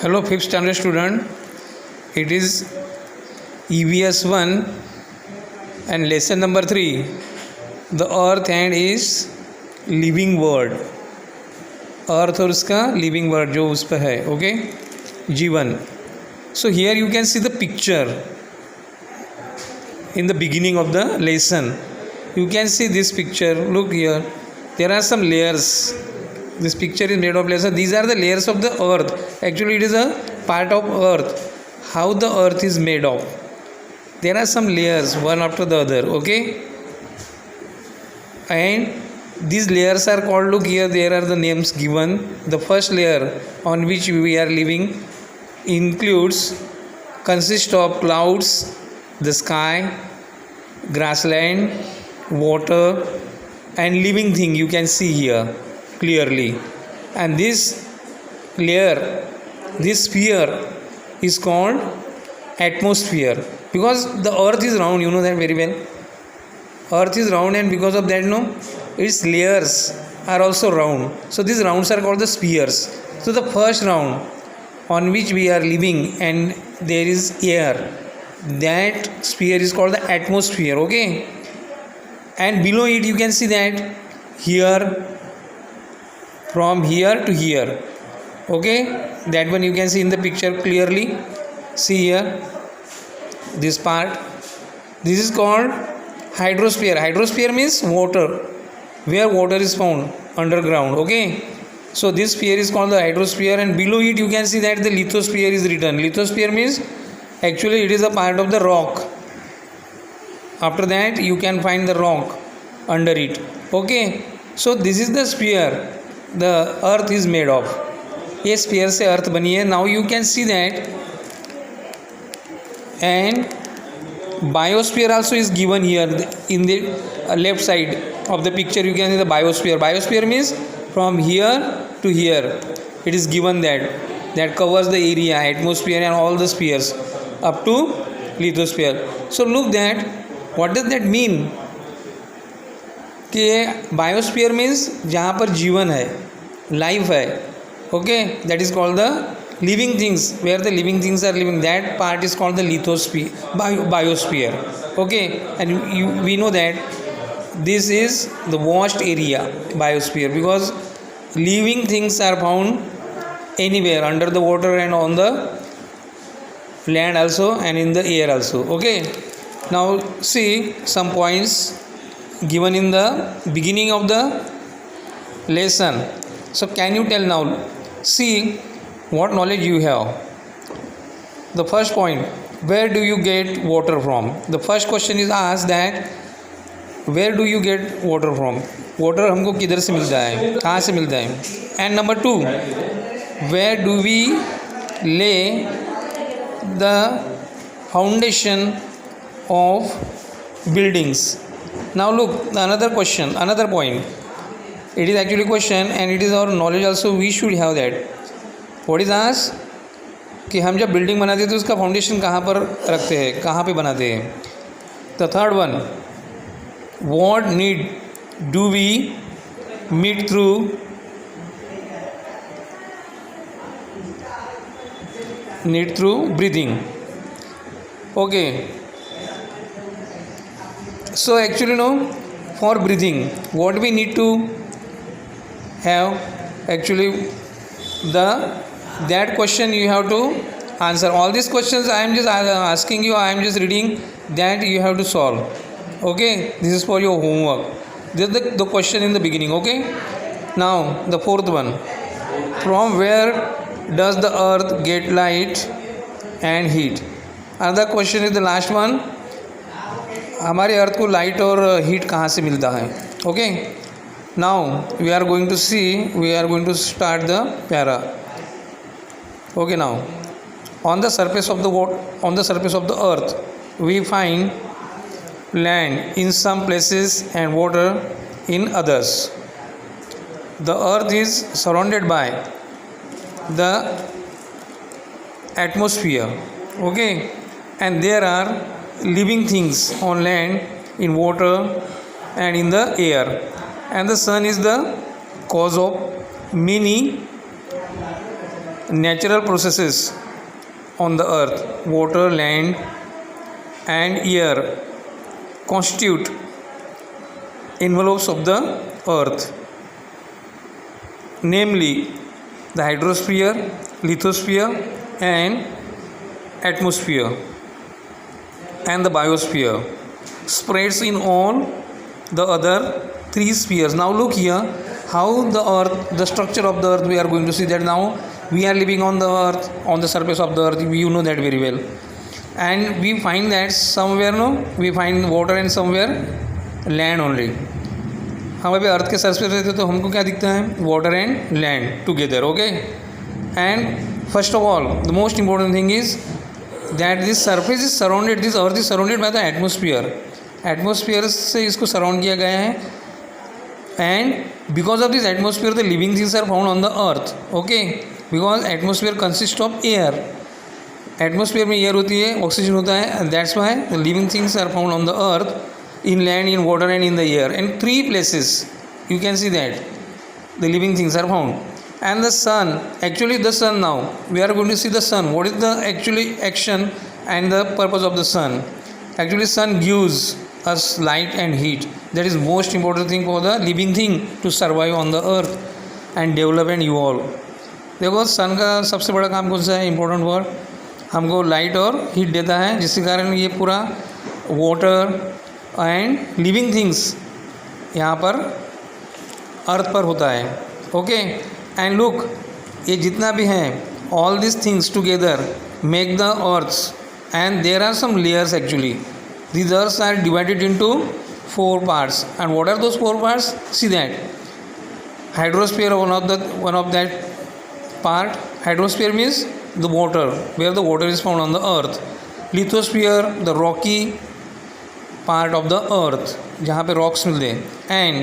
Hello, 5th standard student. It is EVS 1 and lesson number 3. The earth and its living world. अर्थ और उसका living word जो उस पर है, ओके, जीवन. So here you can see the picture in the beginning of the lesson. You can see this picture. Look here. There are some layers. This picture is made of layers. These are the layers of the earth. Actually, it is a part of earth. How the earth is made of. There are some layers, one after the other. Okay. And these layers are called, look here, there are the names given. The first layer on which we are living consists of clouds, the sky, grassland, water, and living thing you can see here clearly. And this layer, this sphere is called atmosphere, because the earth is round, you know that very well. Earth is round, and because of that, its layers are also round. So these rounds are called the spheres. So the first round on which we are living and there is air, that sphere is called the atmosphere. Okay. And below it you can see that here, from here to here. Okay. That one you can see in the picture clearly. See here, this part. This is called hydrosphere. Hydrosphere means water, where water is found underground. Okay. So this sphere is called the hydrosphere, and below it you can see that the lithosphere is written. Lithosphere means actually it is a part of the rock. After that you can find the rock under it. Okay. So this is the sphere the earth is made of. ये sphere से earth बनी है. Now you can see that, and biosphere also is given here in the left side of the picture. You can see the biosphere. Biosphere means from here to here. It is given that covers the area, atmosphere and all the spheres up to lithosphere. So look that, what does that mean? कि biosphere means जहाँ पर जीवन है, life है. Okay, that is called the living things, where the living things are living, that part is called the lithosphere, biosphere. Okay. And we know that this is the vast area, biosphere, because living things are found anywhere, under the water and on the land also, and in the air also. Okay. Now see some points given in the beginning of the lesson. So can you tell now, see what knowledge you have. The first point, where do you get water from? The first question is asked that where do you get water from? Water हमको किधर से मिलता है, कहाँ से मिलता है? And number 2, where do we lay the foundation of buildings? Now look, another question, another point. It is actually question, and it is our knowledge also. We should have that. What is asked कि हम जब building बनाते हैं तो उसका foundation कहाँ पर रखते हैं, कहाँ पे बनाते हैं. The third one, what need do we meet through breathing. Okay. So actually for breathing, what we need to have, actually that question you have to answer. All these questions I am just asking you, I am just reading, that you have to solve. Okay. This is for your homework. This is the question in the beginning. Okay. Now the fourth one, from where does the earth get light and heat? Another question is the last one, हमारे अर्थ को light और heat कहाँ से मिलता है. Okay. Now we are going to start the para. Okay. Now on the surface of the earth we find land in some places and water in others. The earth is surrounded by the atmosphere. Okay. And there are living things on land, in water and in the air, and the sun is the cause of many natural processes on the earth, water, land and air constitute envelopes of the earth, namely the hydrosphere, lithosphere and atmosphere and the biosphere spreads in all the other three spheres. Now look here how the earth, the structure of the earth, we are going to see that now we are living on the earth, on the surface of the earth, you know that very well, and we find that somewhere we find water and somewhere land only. हम अभी अर्थ के surface पे रहते तो हमको क्या दिखता है, water and land together. Okay, and first of all the most important thing is that this surface is surrounded, this earth is surrounded by the atmosphere. Atmosphere से इसको सराउंड किया गया है, and because of this atmosphere the living things are found on the earth. Okay, because atmosphere consist of air. Atmosphere में air होती है, oxygen होता है, that's why the living things are found on the earth, in land, in water and in the air. In three places you can see that the living things are found. And the sun, actually the sun, now we are going to see the sun. What is the actually action and the purpose of the sun? Actually sun gives us light and heat. That is most important thing for the living thing to survive on the earth and develop and evolve. देखो सन का सबसे बड़ा काम कौन सा है, important word, हमको light और हीट देता है, जिसके कारण ये पूरा वाटर एंड लिविंग थिंग्स यहाँ पर अर्थ पर होता है. ओके, एंड लुक, ये जितना भी हैं, all this things together make the earth and there are some layers. Actually these earths are divided into 4 parts. And what are those 4 parts? See that hydrosphere, one of that part. Hydrosphere means the water, where the water is found on the earth. Lithosphere, the rocky part of the earth, जहाँ पे rocks मिलते हैं. And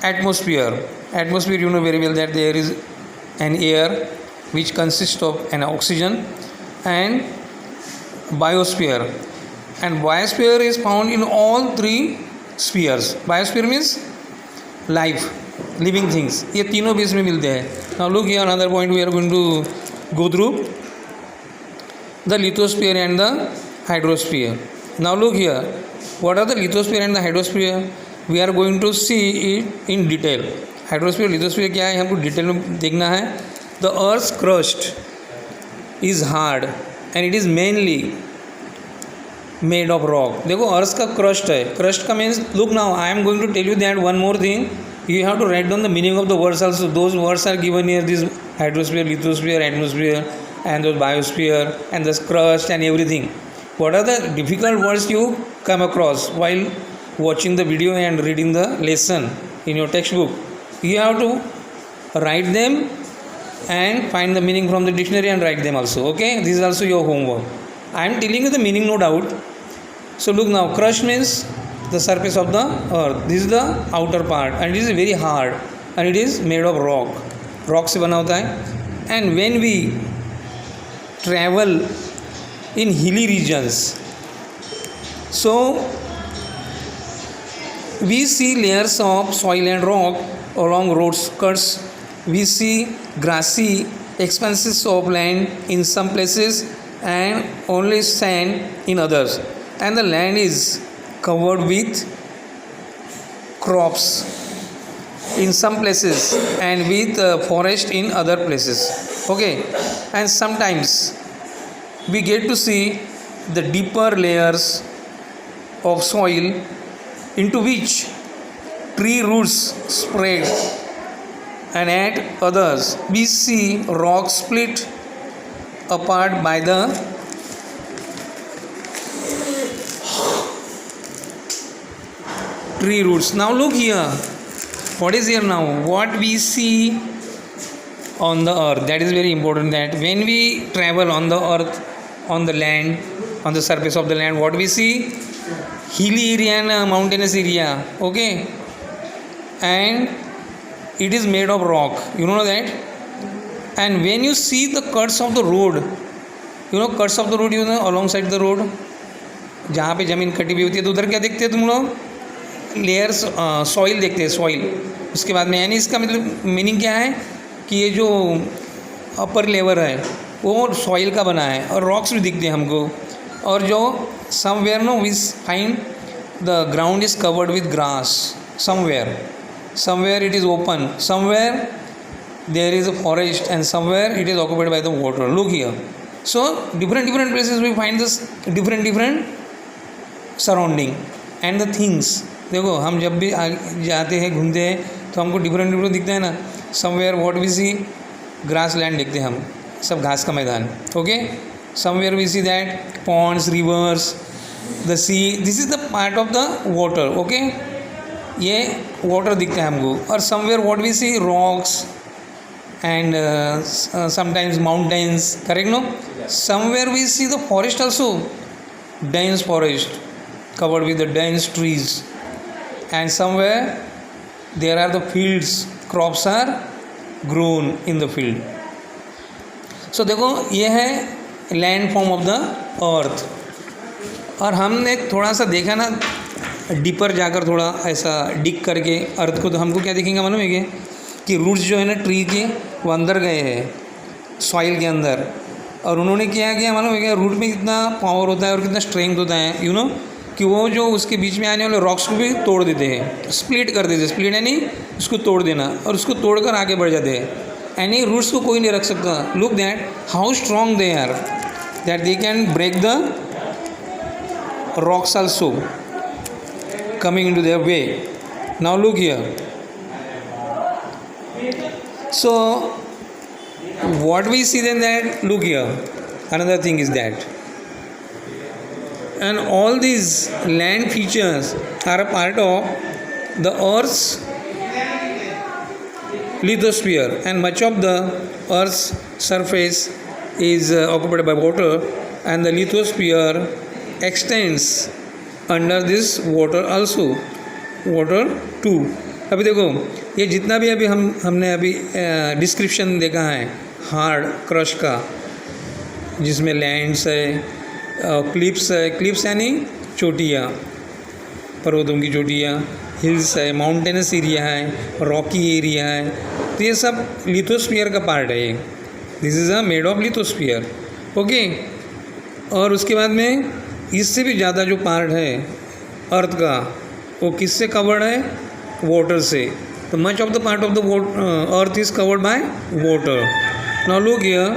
atmosphere you know very well that there is an air which consists of an oxygen. And biosphere is found in all 3 spheres. Biosphere means life, living things, ये तीनों भी इसमें मिलते हैं. Now look here, another point we are going to go through, the lithosphere and the hydrosphere. Now look here, what are the lithosphere and the hydrosphere? We are going to see it in detail. Hydrosphere, lithosphere क्या है हमको detail में देखना है. The earth's crust is hard and it is mainly made of rock. देखो अर्थ का crust है, crust का means, look now I am going to tell you that one more thing, you have to write down the meaning of the words also. Those words are given here, this hydrosphere, lithosphere, atmosphere and the biosphere and the crust and everything. What are the difficult words you come across while watching the video and reading the lesson in your textbook? You have to write them and find the meaning from the dictionary and write them also. Okay, this is also your homework. I am telling you the meaning, no doubt. So look now, crust means the surface of the earth. This is the outer part and it is very hard and it is made of rock. Rock से बना होता है. And when we travel in hilly regions, so we see layers of soil and rock along road skirts. We see grassy expanses of land in some places and only sand in others, and the land is covered with crops in some places and with forest in other places. Okay, and sometimes we get to see the deeper layers of soil into which tree roots spread, and at others we see rocks split apart by the tree roots. Now look here, what is here now? What we see on the earth, that is very important, that when we travel on the earth, on the land, on the surface of the land, what we see? Hilly area and mountainous area. Okay, and it is made of rock, you know that. And when you see the cuts of the road, you know cuts of the road, you know alongside the road, जहाँ पे ज़मीन कटी हुई होती है, तो उधर क्या देखते हैं तुम लोग? लेयर्स, सॉइल देखते हैं, सॉइल. उसके बाद में यानी इसका मतलब मीनिंग क्या है कि ये जो अपर लेवल है वो सॉइल का बना है, और रॉक्स भी दिखते हैं हमको, और जो somewhere no we find the ground is covered with grass, somewhere it is open, somewhere there is a forest, and somewhere it is occupied by the water. Look here. So different places we find this different surrounding and the things. देखो हम जब भी जाते हैं घूमते हैं तो हमको डिफरेंट दिखता है ना. Somewhere what we see, grass land देखते हैं हम, सब घास का मैदान. Okay, somewhere we see that ponds, rivers, the sea, this is the part of the water. Okay, ये वाटर दिखता है हमको. और somewhere what we see, rocks and sometimes mountains, correct? No, somewhere we see the forest also, dense forest covered with the dense trees, and somewhere there are the fields, crops are grown in the field. So देखो ये है land form of the earth. और हमने थोड़ा सा देखा ना deeper जाकर, थोड़ा ऐसा डिग करके अर्थ को, तो हमको क्या दिखेंगे मालूम है कि रूट्स जो है ना ट्री के वो अंदर गए हैं सॉइल के अंदर. और उन्होंने क्या किया मालूम है क्या, रूट में कितना पावर होता है और कितना स्ट्रेंथ होता है, यू नो, कि वो जो उसके बीच में आने वाले रॉक्स को भी तोड़ देते हैं, स्प्लिट कर देते हैं. स्प्लिट यानी उसको तोड़ देना, और उसको तोड़कर आगे बढ़ जाते हैं. यानी रूट्स को कोई नहीं रख सकता. Look that how strong they are, that they can break the rocks also coming in to their way. Now look here. So what we see then, that look here, another thing is that, and all these land features are a part of the earth's lithosphere, and much of the earth's surface is occupied by water, and the lithosphere extends under this water also, water too. अभी देखो ये जितना भी अभी हमने अभी description देखा है हार्ड क्रश का, जिसमें लैंड्स है, क्लिप्स है, क्लिप्स यानी चोटियाँ, पर्वतों की चोटियाँ, हिल्स है, माउंटेनस एरिया है, रॉकी एरिया है, तो ये सब लिथोस्फीयर का पार्ट है. This is a made of lithosphere. Okay, और उसके बाद में इससे भी ज़्यादा जो पार्ट है अर्थ का, वो किससे कवर्ड है, वाटर से. तो much of the part of the earth is covered by water. Now look here.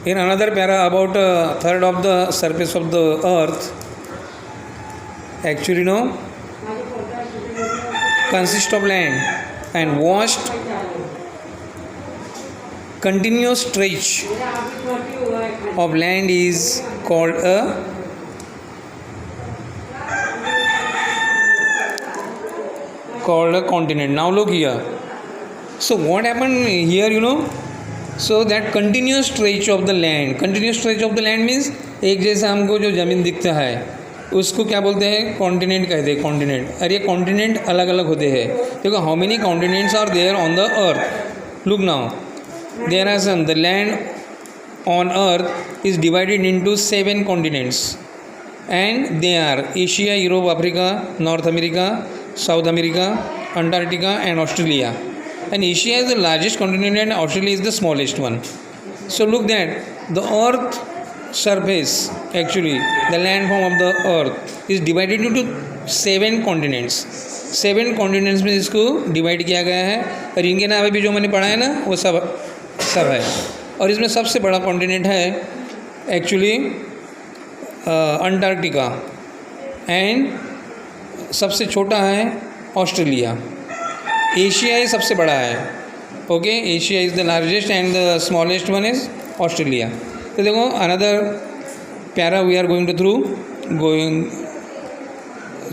In another para, about a third of the surface of the earth actually no consists of land, and vast continuous stretch of land is called a continent. Now look here. So what happened here, you know, so that continuous stretch of the land means एक जैसा हमको जो ज़मीन दिखता है उसको क्या बोलते हैं, कॉन्टिनेंट कहते हैं. कॉन्टिनेंट, और ये कॉन्टिनेंट अलग अलग होते हैं. देखो how many continents are there on the earth. Look now, there are some, the land on earth is divided into 7 continents, and they are Asia, Europe, Africa, North America, South America, Antarctica and Australia. And Asia is the largest continent and Australia is the smallest one. So look that the earth surface, actually the land form of the earth is divided into 7 continents. 7 continents में इसको divide किया गया है, और इनके नाम अभी जो मैंने पढ़ा है ना वो सब है. और इसमें सबसे बड़ा कॉन्टिनेंट है एक्चुअली अंटार्कटिका, एंड सबसे छोटा है ऑस्ट्रेलिया. एशिया ही सबसे बड़ा है. Okay, Asia is the largest and the smallest one is Australia. तो देखो another para we are going to through going.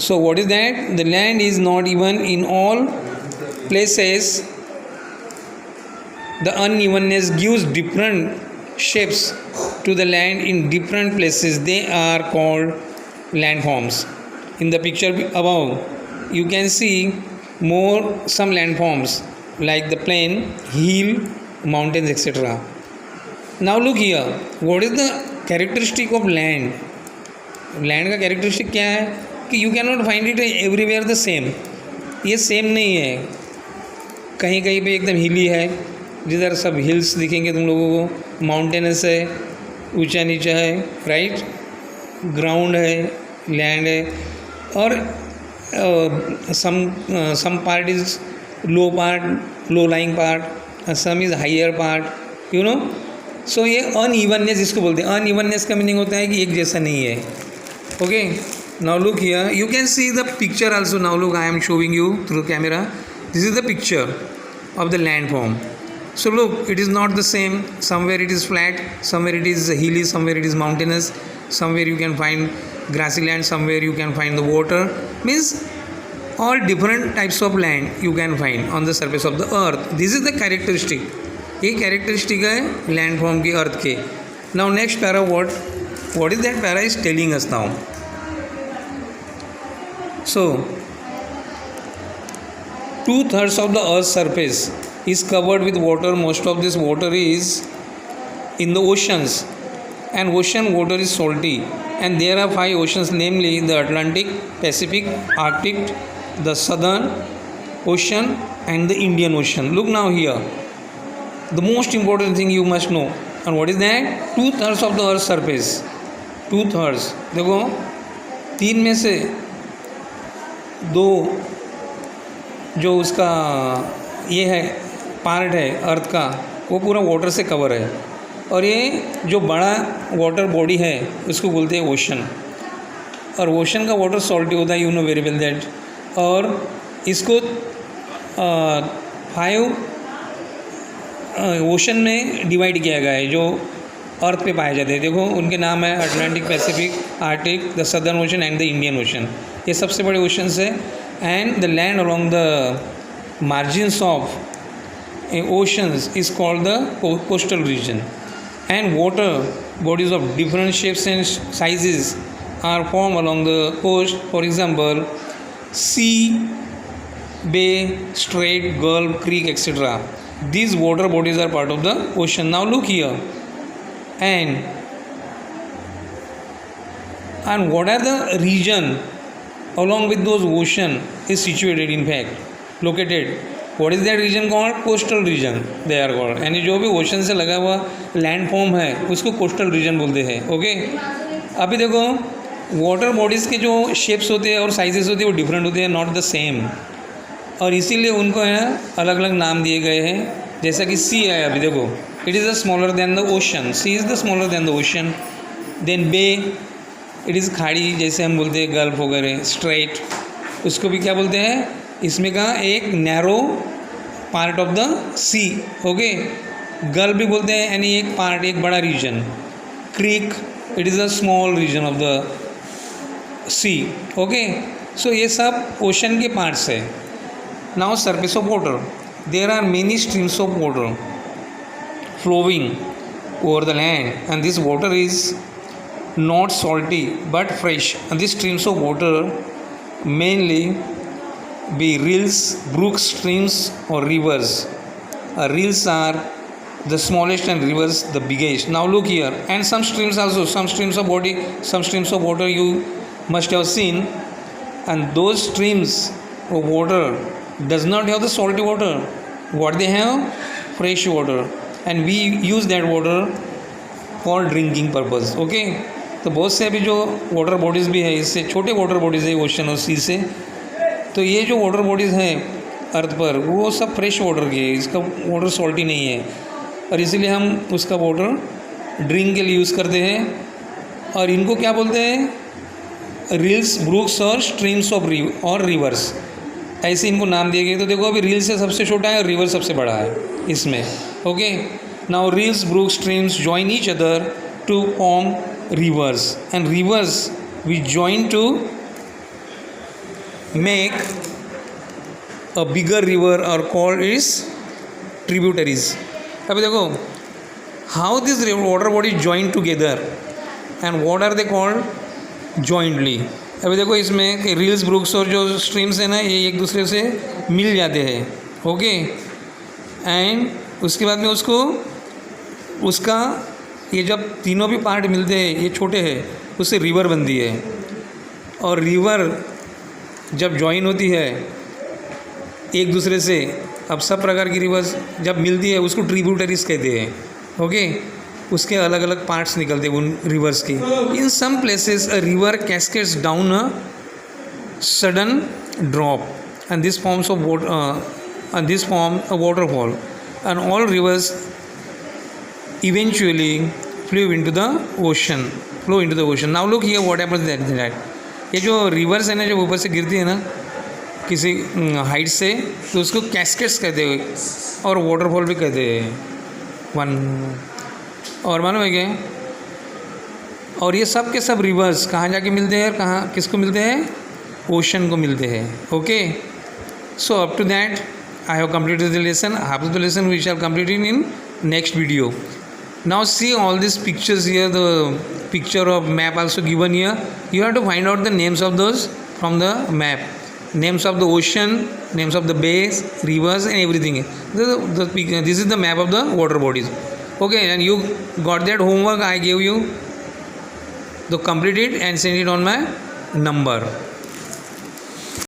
So what is that, the land is not even in all places. The unevenness gives different shapes to the land in different places. They are called landforms. In the picture above, you can see some landforms like the plain, hill, mountains, etc. Now look here. What is the characteristic of land? Land का characteristic क्या है कि you cannot find it everywhere the same. ये same नहीं है, कहीं कहीं पे एकदम हिली है, जिधर सब हिल्स दिखेंगे तुम लोगों को, माउंटेनस है, ऊंचा नीचा है, राइट, ग्राउंड है, लैंड है, और some part is low lying part, some is higher part, you know. So ये अनइवननेस जिसको बोलते हैं, अनइवननेस का मीनिंग होता है कि एक जैसा नहीं है। Okay, now look here, you can see the picture also. Now look, I am showing you through camera, this is the picture of the landform. So look, it is not the same. Somewhere it is flat, somewhere it is hilly, somewhere it is mountainous, somewhere you can find grassy land, somewhere you can find the water. Means all different types of land you can find on the surface of the earth. This is the characteristic. ये characteristic है landform की earth के. Now next para, what is that para is telling us now. So 2/3 of the earth's surface is covered with water. Most of this water is in the oceans, and ocean water is salty, and there are 5 oceans, namely the Atlantic, Pacific, Arctic, the Southern Ocean, and the Indian Ocean. Look now here, the most important thing you must know, and what is that? 2/3 of the earth's surface, 2/3. देखो, 3 में से 2 जो उसका ये है part है अर्थ का, वो पूरा वाटर से कवर है, और ये जो बड़ा वाटर बॉडी है उसको बोलते हैं ओशन, और ओशन का वाटर सॉल्टी होता है, you know very well that. और इसको 5 ओशन में डिवाइड किया गया है जो अर्थ पे पाए जाते हैं। देखो, उनके नाम है Atlantic, Pacific, Arctic, the southern ocean and the Indian ocean. ये सबसे बड़े ओशंस है, and the land along the margins of oceans is called the coastal region, and water bodies of different shapes and sizes are formed along the coast. For example, sea, bay, strait, gulf, creek, etc. These water bodies are part of the ocean. Now look here, and what are the region along with those ocean is situated, in fact located. What is that region called? Coastal region they are called. यानी जो भी ocean से लगा हुआ land form है उसको coastal region बोलते हैं। ओके, अभी देखो, वाटर बॉडीज़ के जो शेप्स होते हैं और साइजेस होते हैं वो डिफरेंट होते हैं, नॉट द सेम, और इसीलिए उनको है अलग अलग नाम दिए गए हैं। जैसा कि सी है, अभी देखो, it is the smaller than the ocean, sea is the smaller than the ocean. Then bay, it is खाड़ी, जैसे हम बोलते हैं गल्फ वगैरह। स्ट्रेट, उसको भी क्या बोलते हैं, इसमें का एक narrow part of the sea. Okay, gulf भी बोलते हैं, यानी एक पार्ट, एक बड़ा region. Creek, it is a small region of the sea. Okay, so ये सब ओशन के पार्ट्स है। Now surface of water, there are many streams of water flowing over the land, and this water is not salty but fresh, and these streams of water mainly be rills, brooks, streams or rivers. Rills are the smallest and rivers the biggest. Now look here, and some streams also, some streams of water you must have seen, and those streams of water does not have the salty water. What they have? Fresh water, and we use that water for drinking purpose. Okay, तो बहुत से अभी जो water bodies भी है, इससे छोटे water bodies है ओशन और सी से, तो ये जो वाटर बॉडीज़ हैं अर्थ पर वो सब फ्रेश वाटर के है, इसका वाटर सॉल्टी नहीं है, और इसीलिए हम उसका वाटर ड्रिंक के लिए यूज़ करते हैं। और इनको क्या बोलते हैं? रिल्स, ब्रूक्स और स्ट्रीम्स ऑफ और रिवर्स, ऐसे इनको नाम दिए गए। तो देखो, अभी रील से सबसे छोटा है और रिवर सबसे बड़ा है इसमें। Okay, now rills, brooks, streams join each other to form rivers, and rivers we join to make a bigger river or called its tributaries. अभी देखो, how this water bodies join together and what are they called jointly. अभी देखो, इसमें reels, Brooks और जो streams है ना, ये एक दूसरे से मिल जाते हैं। ओके, एंड उसके बाद में उसका ये जब तीनों भी पार्ट मिलते हैं, ये छोटे हैं, उससे रिवर बनती है, और रिवर जब ज्वाइन होती है एक दूसरे से, अब सब प्रकार की रिवर्स जब मिलती है उसको ट्रिब्यूटरीज कहते हैं. ओके, उसके अलग अलग पार्ट्स निकलते हैं उन रिवर्स के. In some places a river cascades down a sudden drop and this forms of water and this form a waterfall, and all rivers eventually flow into the ocean. Now look here what happens that ये जो reverse है ना, जब ऊपर से गिरती है ना किसी हाइट से, तो उसको कैस्केड्स कहते हैं और वाटरफॉल भी कहते हैं. वन और मालूम है क्या, और ये सब के सब रिवर्स कहाँ जाके मिलते हैं, कहाँ किसको मिलते हैं, ओशन को मिलते हैं. Okay, so up to that I have completed the lesson. Half of the lesson we shall complete in next video. Now see all these pictures here, the picture of map also given here. You have to find out the names of those from the map, names of the ocean, names of the bays, rivers and everything. This is the map of the water bodies. Okay, and you got that homework I gave you, so complete it and send it on my number.